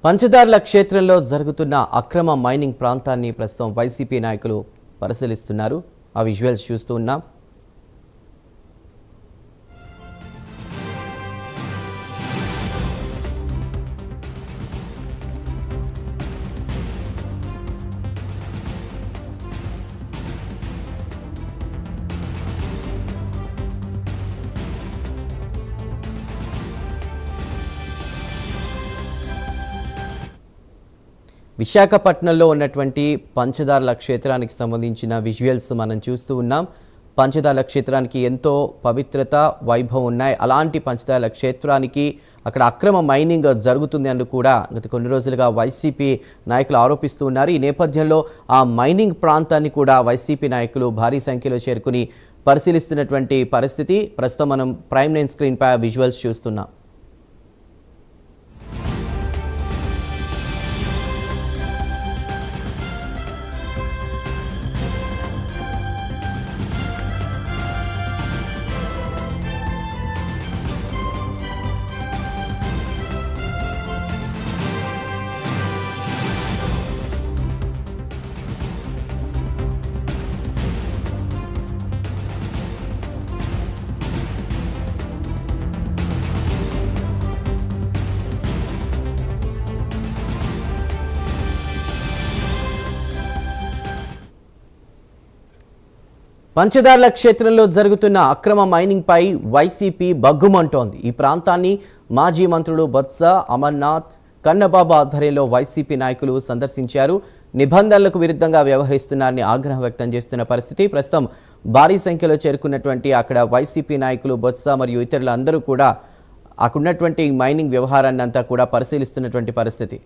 పంచదార్ల క్షేత్రంలో జరుగుతున్న అక్రమ మైనింగ్ ప్రాంతాన్ని ప్రస్తుతం వైసీపీ నాయకులు పరిశీలిస్తున్నారు. ఆ విజువల్స్ చూస్తూ ఉన్నాం. విశాఖపట్నంలో ఉన్నటువంటి పంచదార్ల క్షేత్రానికి సంబంధించిన విజువల్స్ మనం చూస్తూ ఉన్నాం. పంచదార్ల క్షేత్రానికి ఎంతో పవిత్రత, వైభవం ఉన్నాయి. అలాంటి పంచదార్ల క్షేత్రానికి అక్కడ అక్రమ మైనింగ్ జరుగుతుంది అని కూడా గత కొన్ని రోజులుగా వైసీపీ నాయకులు ఆరోపిస్తూ ఉన్నారు. ఈ నేపథ్యంలో ఆ మైనింగ్ ప్రాంతాన్ని కూడా వైసీపీ నాయకులు భారీ సంఖ్యలో చేరుకుని పరిశీలిస్తున్నటువంటి పరిస్థితి. ప్రస్తుతం మనం ప్రైమ్ 9 స్క్రీన్ పై విజువల్స్ చూస్తున్నాం. పంచదార్ల క్షేత్రంలో జరుగుతున్న అక్రమ మైనింగ్ పై వైసీపీ బగ్గుమంటోంది. ఈ ప్రాంతాన్ని మాజీ మంత్రులు బొత్స, అమర్నాథ్, కన్నబాబు ఆధ్వర్యంలో వైసీపీ నాయకులు సందర్శించారు. నిబంధనలకు విరుద్ధంగా వ్యవహరిస్తున్నారని ఆగ్రహం వ్యక్తం చేస్తున్న పరిస్థితి. ప్రస్తుతం భారీ సంఖ్యలో చేరుకున్నటువంటి అక్కడ వైసీపీ నాయకులు బొత్స మరియు ఇతరులందరూ కూడా అక్కడున్నటువంటి మైనింగ్ వ్యవహారాన్ని అంతా కూడా పరిశీలిస్తున్నటువంటి పరిస్థితి.